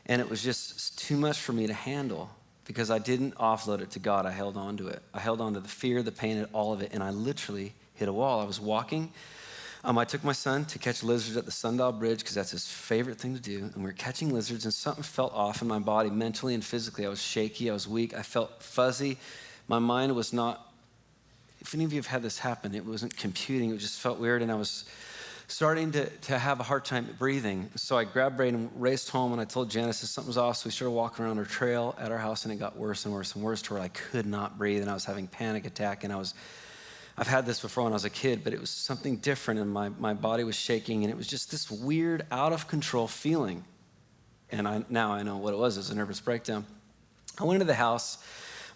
And it was just too much for me to handle because I didn't offload it to God. I held on to it. I held on to the fear, the pain, and all of it, and I literally hit a wall. I was walking. I took my son to catch lizards at the Sundial Bridge because that's his favorite thing to do. And we were catching lizards, and something felt off in my body mentally and physically. I was shaky. I was weak. I felt fuzzy. My mind was not, if any of you have had this happen, it wasn't computing. It just felt weird, and I was starting to have a hard time breathing. So I grabbed Braden and raced home, and I told Janice that something was off. So we started walking around our trail at our house, and it got worse and worse and worse to where I could not breathe, and I was having panic attack, and I've had this before when I was a kid, but it was something different, and my body was shaking, and it was just this weird, out-of-control feeling. And now I know what it was. It was a nervous breakdown. I went into the house.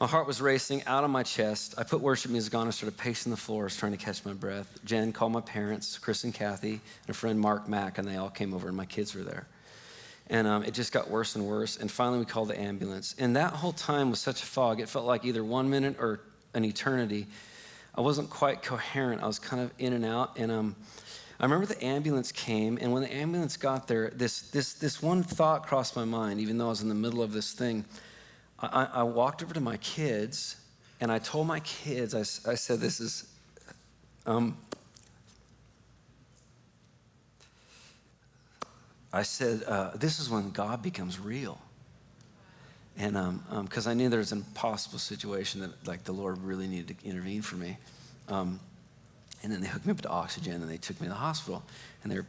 My heart was racing out of my chest. I put worship music on and started pacing the floors, trying to catch my breath. Jen called my parents, Chris and Kathy, and a friend, Mark Mack, and they all came over, and my kids were there. And it just got worse and worse, and finally we called the ambulance. And that whole time was such a fog. It felt like either 1 minute or an eternity. I wasn't quite coherent. I was kind of in and out. And I remember the ambulance came, and when the ambulance got there, this one thought crossed my mind, even though I was in the middle of this thing. I walked over to my kids, and I told my kids, I said, this is, this is when God becomes real. And because I knew there was an impossible situation that like the Lord really needed to intervene for me. And then they hooked me up to oxygen, and they took me to the hospital, and they're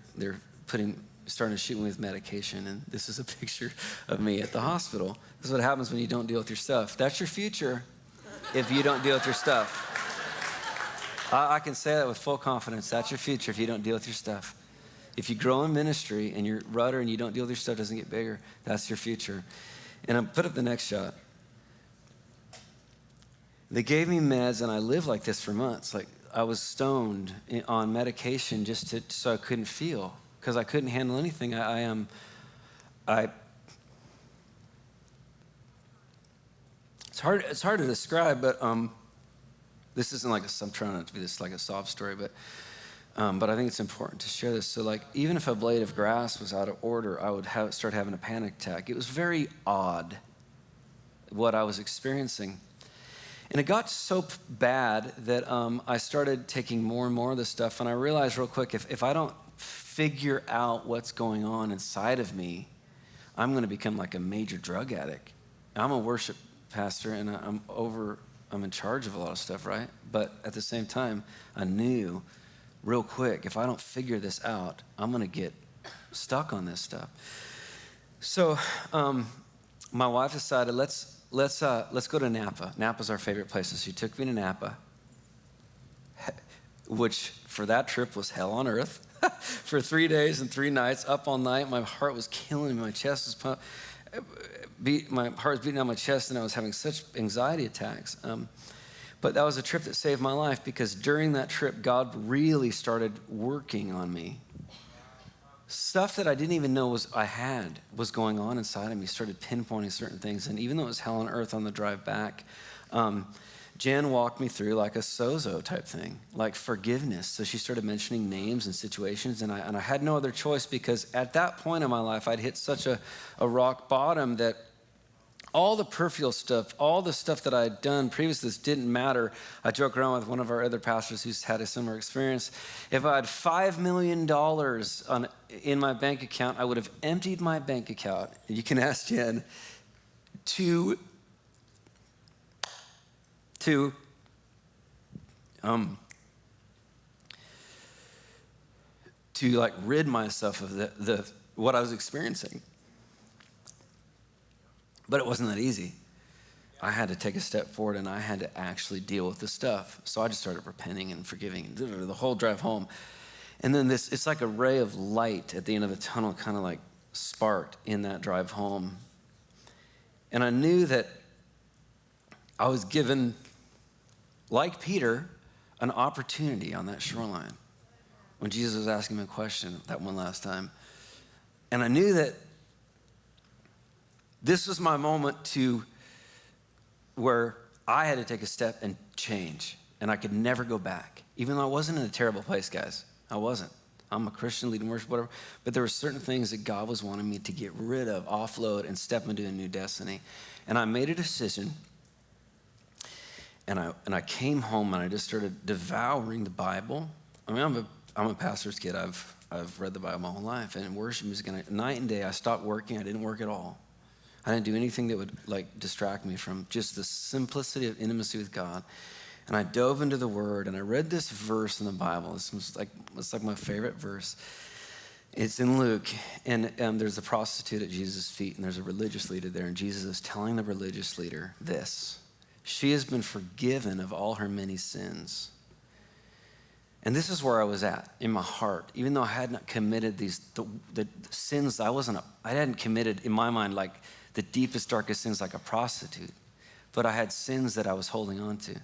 starting to shoot me with medication. And this is a picture of me at the hospital. This is what happens when you don't deal with your stuff. That's your future if you don't deal with your stuff. I can say that with full confidence. That's your future if you don't deal with your stuff. If you grow in ministry and you're rudder and you don't deal with your stuff, it doesn't get bigger, that's your future. And I put up the next shot. They gave me meds, and I lived like this for months. Like I was stoned on medication so I couldn't feel, because I couldn't handle anything. It's hard to describe, but this isn't like I'm trying not to be this like a sob story, but I think it's important to share this. So like, even if a blade of grass was out of order, I would start having a panic attack. It was very odd what I was experiencing. And it got so bad that I started taking more and more of this stuff, and I realized real quick, if I don't figure out what's going on inside of me, I'm going to become like a major drug addict. I'm a worship pastor, and I'm in charge of a lot of stuff, right? But at the same time, I knew real quick, if I don't figure this out, I'm going to get stuck on this stuff. So my wife decided, let's go to Napa. Napa's our favorite place. So she took me to Napa, which for that trip was hell on earth. For 3 days and 3 nights, up all night. My heart was killing me. My chest was pumped. My heart was beating on my chest, and I was having such anxiety attacks. But that was a trip that saved my life, because during that trip, God really started working on me. Stuff that I didn't even know was going on inside of me. Started pinpointing certain things, and even though it was hell on earth on the drive back, Jen walked me through like a sozo type thing, like forgiveness. So she started mentioning names and situations, and I had no other choice, because at that point in my life, I'd hit such a rock bottom that all the peripheral stuff, all the stuff that I'd done previously, this didn't matter. I joke around with one of our other pastors who's had a similar experience. If I had $5 million in my bank account, I would have emptied my bank account. And you can ask Jen to like rid myself of the what I was experiencing. But it wasn't that easy. I had to take a step forward, and I had to actually deal with the stuff. So I just started repenting and forgiving the whole drive home. And then it's like a ray of light at the end of the tunnel, kind of like sparked in that drive home. And I knew that I was given, like Peter, an opportunity on that shoreline when Jesus was asking me a question that one last time. And I knew that this was my moment where I had to take a step and change, and I could never go back. Even though I wasn't in a terrible place, guys. I wasn't. I'm a Christian leading worship, whatever. But there were certain things that God was wanting me to get rid of, offload, and step into a new destiny. And I made a decision, and I came home and I just started devouring the Bible. I mean, I'm a pastor's kid. I've read the Bible my whole life, and worship music, and night and day I stopped working. I didn't work at all. I didn't do anything that would like distract me from just the simplicity of intimacy with God. And I dove into the Word, and I read this verse in the Bible. It's like my favorite verse. It's in Luke, and there's a prostitute at Jesus' feet, and there's a religious leader there, and Jesus is telling the religious leader this: she has been forgiven of all her many sins. And this is where I was at in my heart, even though I had not committed the sins. I hadn't committed in my mind like the deepest, darkest sins like a prostitute, but I had sins that I was holding on to.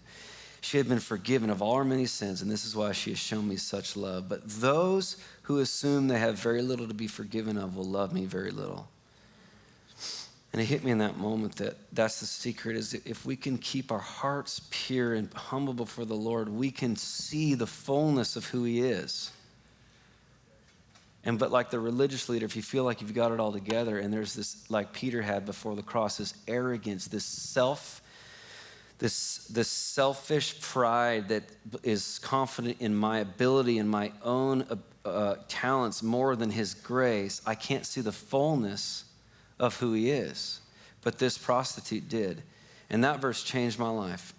She had been forgiven of all her many sins, and this is why she has shown me such love. But those who assume they have very little to be forgiven of will love me very little. And it hit me in that moment that that's the secret, is that if we can keep our hearts pure and humble before the Lord, we can see the fullness of who he is. But like the religious leader, if you feel like you've got it all together, and there's this, like Peter had before the cross, this arrogance, this selfish pride that is confident in my ability and my own talents more than his grace, I can't see the fullness of who he is. But this prostitute did. And that verse changed my life.